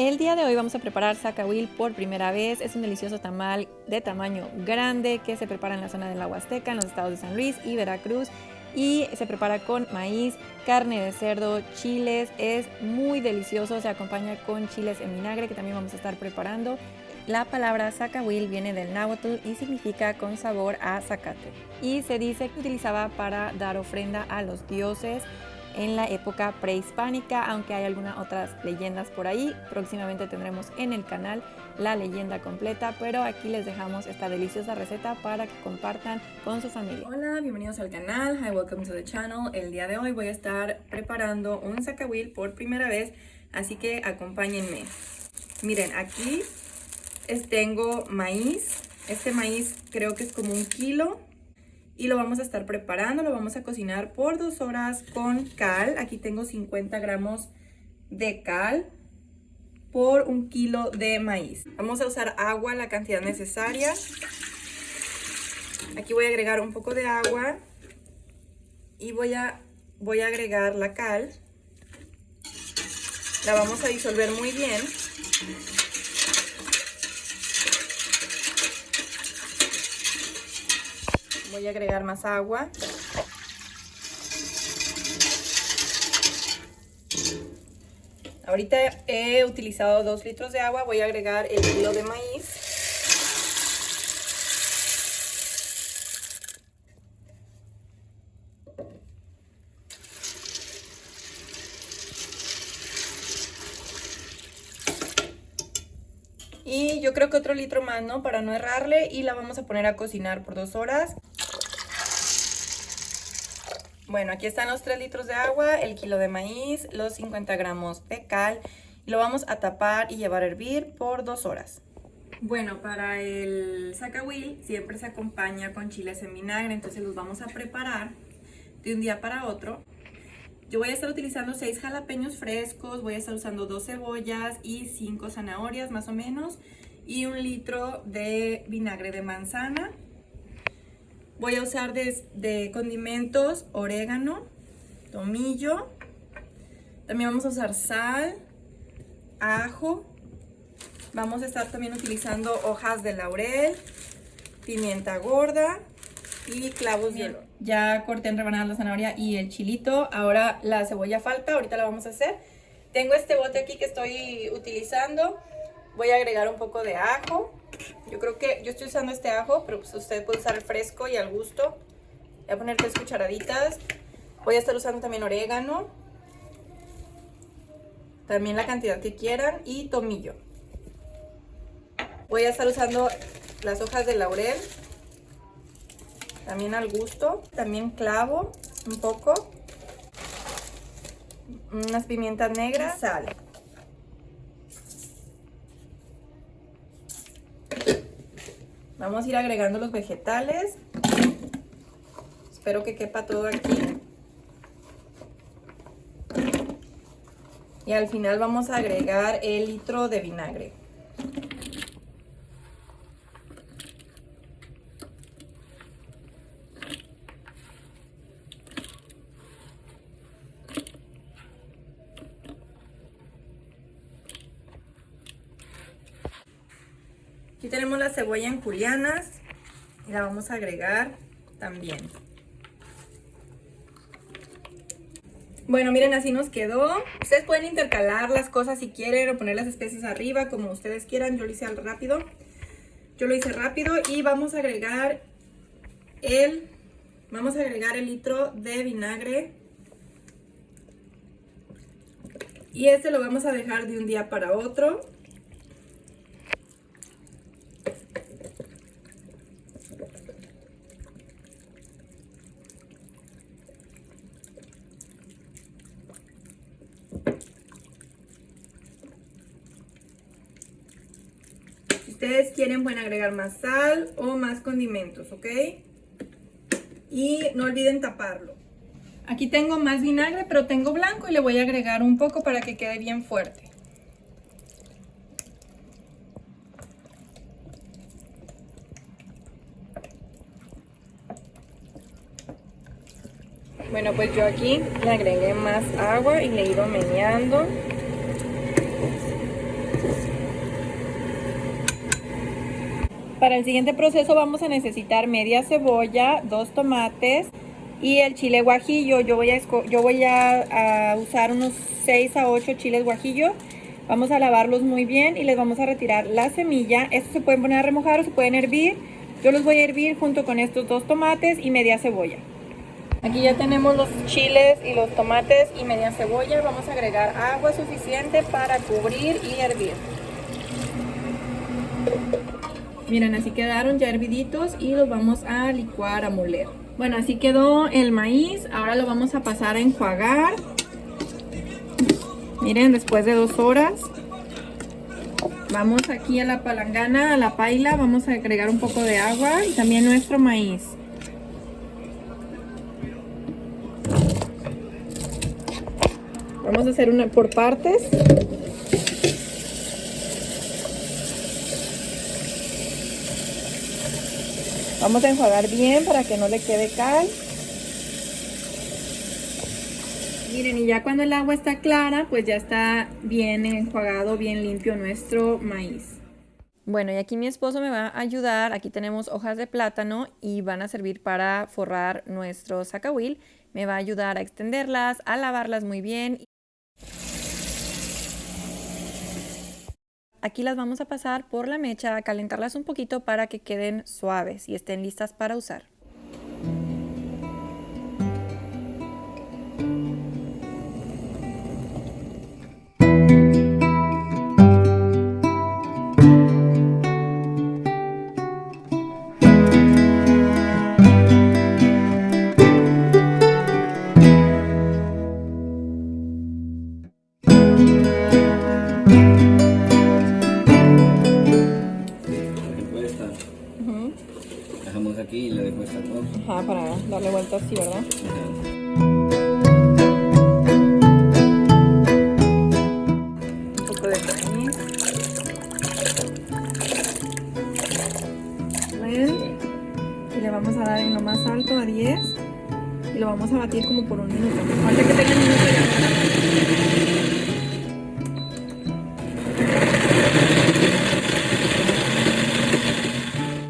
El día de hoy vamos a preparar zacahuil por primera vez. Es un delicioso tamal de tamaño grande que se prepara en la zona de la Huasteca, en los estados de San Luis y Veracruz. Y se prepara con maíz, carne de cerdo, chiles. Es muy delicioso, se acompaña con chiles en vinagre que también vamos a estar preparando. La palabra zacahuil viene del náhuatl y significa con sabor a zacate. Y se dice que utilizaba para dar ofrenda a los dioses en la época prehispánica, aunque hay algunas otras leyendas por ahí. Próximamente tendremos en el canal la leyenda completa, pero aquí les dejamos esta deliciosa receta para que compartan con su familia. Hola, bienvenidos al canal. Hi, welcome to the channel. El día de hoy voy a estar preparando un zacahuil por primera vez, así que acompáñenme. Miren, aquí tengo maíz. Este maíz creo que es como 1 kilo. Y lo vamos a estar preparando, lo vamos a cocinar por 2 horas con cal. Aquí tengo 50 gramos de cal por 1 kilo de maíz. Vamos a usar agua, la cantidad necesaria. Aquí voy a agregar un poco de agua y voy a agregar la cal. La vamos a disolver muy bien. Voy a agregar más agua. Ahorita he utilizado 2 litros de agua. Voy a agregar el kilo de maíz. Y yo creo que otro litro más, ¿no? Para no errarle. Y la vamos a poner a cocinar por 2 horas. Bueno, aquí están los 3 litros de agua, el kilo de maíz, los 50 gramos de cal. Y lo vamos a tapar y llevar a hervir por 2 horas. Bueno, para el zacahuil siempre se acompaña con chiles en vinagre, entonces los vamos a preparar de un día para otro. Yo voy a estar utilizando 6 jalapeños frescos, voy a estar usando 2 cebollas y 5 zanahorias más o menos. Y 1 litro de vinagre de manzana. Voy a usar de condimentos orégano, tomillo. También vamos a usar sal, ajo. Vamos a estar también utilizando hojas de laurel, pimienta gorda y clavos de olor. Ya corté en rebanadas la zanahoria y el chilito. Ahora la cebolla falta, ahorita la vamos a hacer. Tengo este bote aquí que estoy utilizando. Voy a agregar un poco de ajo. Yo creo que yo estoy usando este ajo, pero pues usted puede usar el fresco y al gusto. Voy a poner 3 cucharaditas. Voy a estar usando también orégano. También la cantidad que quieran. Y tomillo. Voy a estar usando las hojas de laurel. También al gusto. También clavo un poco. Unas pimientas negras. Sal. Vamos a ir agregando los vegetales. Espero que quepa todo aquí. Y al final vamos a agregar el litro de vinagre. Aquí tenemos la cebolla en julianas y la vamos a agregar también. Bueno, miren, así nos quedó. Ustedes pueden intercalar las cosas si quieren o poner las especies arriba, como ustedes quieran. Yo lo hice rápido. Y vamos a agregar el litro de vinagre. Y este lo vamos a dejar de un día para otro. Si ustedes quieren pueden agregar más sal o más condimentos, ¿ok? Y no olviden taparlo. Aquí tengo más vinagre, pero tengo blanco y le voy a agregar un poco para que quede bien fuerte. Bueno, pues yo aquí le agregué más agua y le he ido meneando. Para el siguiente proceso vamos a necesitar media cebolla, 2 tomates y el chile guajillo. Yo voy a usar unos 6 a 8 chiles guajillo. Vamos a lavarlos muy bien y les vamos a retirar la semilla. Estos se pueden poner a remojar o se pueden hervir. Yo los voy a hervir junto con estos 2 tomates y media cebolla. Aquí ya tenemos los chiles y los tomates y media cebolla. Vamos a agregar agua suficiente para cubrir y hervir. Miren, así quedaron ya herviditos y los vamos a licuar, a moler. Bueno, así quedó el maíz. Ahora lo vamos a pasar a enjuagar. Miren, después de 2 horas. Vamos aquí a la palangana, a la paila. Vamos a agregar un poco de agua y también nuestro maíz. Vamos a hacer una por partes. Vamos a enjuagar bien para que no le quede cal. Miren, y ya cuando el agua está clara, pues ya está bien enjuagado, bien limpio nuestro maíz. Bueno, y aquí mi esposo me va a ayudar. Aquí tenemos hojas de plátano y van a servir para forrar nuestro zacahuil. Me va a ayudar a extenderlas, a lavarlas muy bien. Aquí las vamos a pasar por la mecha, a calentarlas un poquito para que queden suaves y estén listas para usar. Dejamos aquí y le dejo esta cosa. Ajá, para darle vuelta así, ¿verdad? Un poco de maíz. ¿Ven? Y le vamos a dar en lo más alto a 10. Y lo vamos a batir como por un minuto. Ahorita que tenga el minuto ya.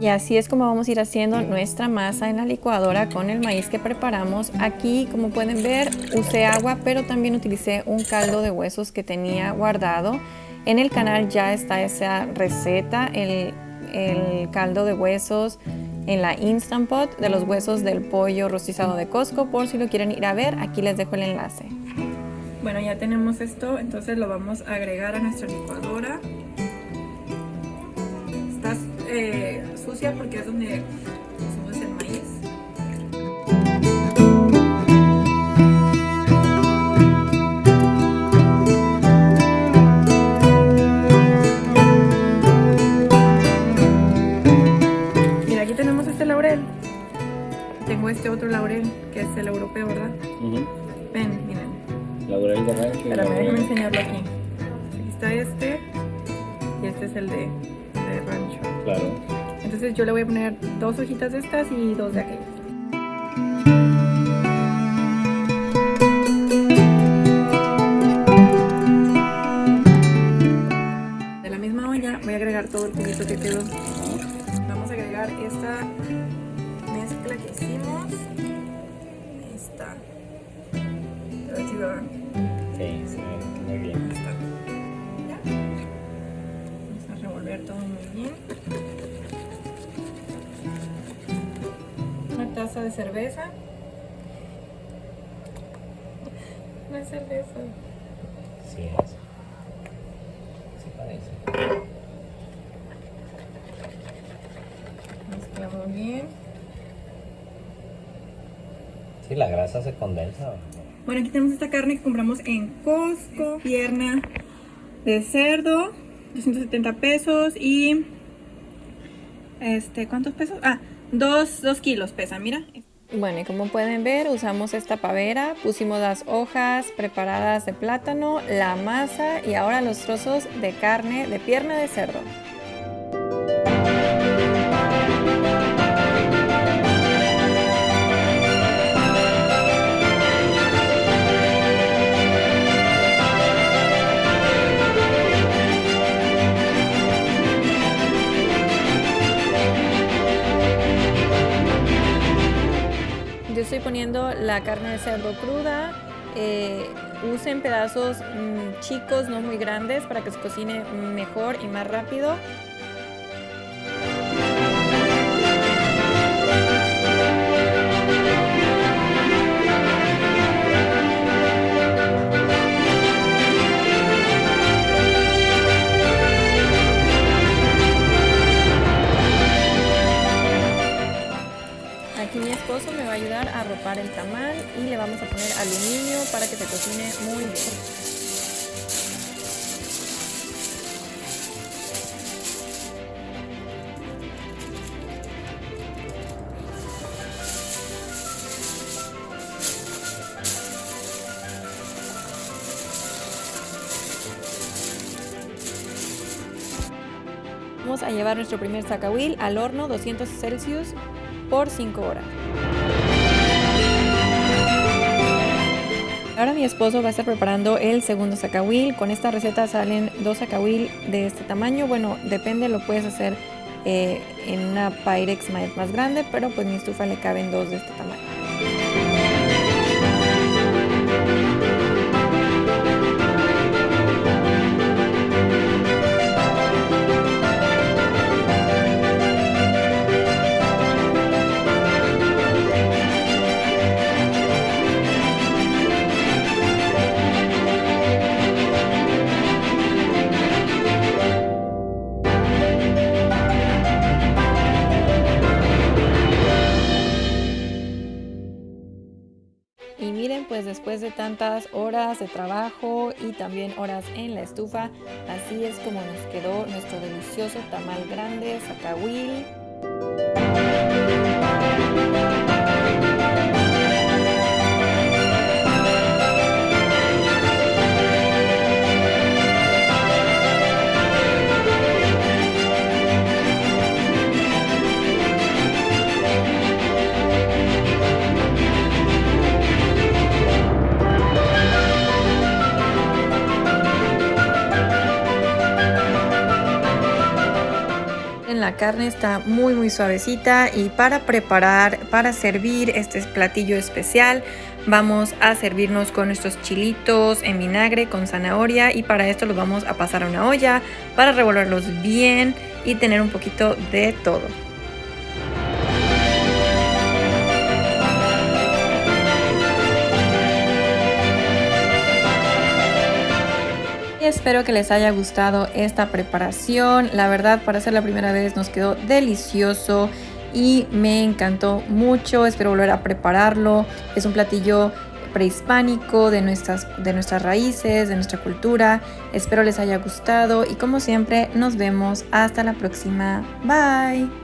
Y así es como vamos a ir haciendo nuestra masa en la licuadora con el maíz que preparamos. Aquí, como pueden ver, usé agua, pero también utilicé un caldo de huesos que tenía guardado. En el canal ya está esa receta, el caldo de huesos en la Instant Pot de los huesos del pollo rostizado de Costco. Por si lo quieren ir a ver, aquí les dejo el enlace. Bueno, ya tenemos esto, entonces lo vamos a agregar a nuestra licuadora. Está sucia porque es donde pusimos el maíz. Mira, aquí tenemos este laurel. Tengo este otro laurel, que es el europeo, ¿verdad? Ven, miren. Laurel de rancho. Espérame, déjame enseñarlo aquí. Aquí está este y este es el de rancho. Claro. Entonces yo le voy a poner 2 hojitas de estas y 2 de aquellas. De la misma olla voy a agregar todo el juguito que quedó. Vamos a agregar esta mezcla que hicimos. Ahí está. Pero aquí va. Sí, muy bien. Ahí está. Ya. Vamos a revolver todo muy bien. Una taza de cerveza. No es cerveza. Sí es. Sí parece. Mezclamos bien. Sí, la grasa se condensa. Bueno, aquí tenemos esta carne que compramos en Costco. Pierna de cerdo, 270 pesos y... ¿cuántos pesos? 2 kilos pesa, mira. Bueno, y como pueden ver, usamos esta pavera, pusimos las hojas preparadas de plátano, la masa y ahora los trozos de carne de pierna de cerdo. poniendo la carne de cerdo cruda. Usen pedazos chicos, no muy grandes, para que se cocine mejor y más rápido. Aquí mi esposo me va a ayudar a arropar el tamal y le vamos a poner aluminio para que se cocine muy bien. Vamos a llevar nuestro primer zacahuil al horno 200 Celsius por 5 horas. Ahora mi esposo va a estar preparando el segundo zacahuil. Con esta receta salen 2 zacahuil de este tamaño. Bueno, depende, lo puedes hacer en una Pyrex más grande, pero pues mi estufa le caben 2 de este tamaño. Y miren, pues después de tantas horas de trabajo y también horas en la estufa, así es como nos quedó nuestro delicioso tamal grande zacahuil. La carne está muy suavecita y para servir este platillo especial, vamos a servirnos con nuestros chilitos en vinagre con zanahoria, y para esto los vamos a pasar a una olla para revolverlos bien y tener un poquito de todo. Espero que les haya gustado esta preparación. La verdad, para ser la primera vez nos quedó delicioso y me encantó mucho. Espero volver a prepararlo. Es un platillo prehispánico de nuestras raíces, de nuestra cultura. Espero les haya gustado y como siempre nos vemos hasta la próxima. Bye.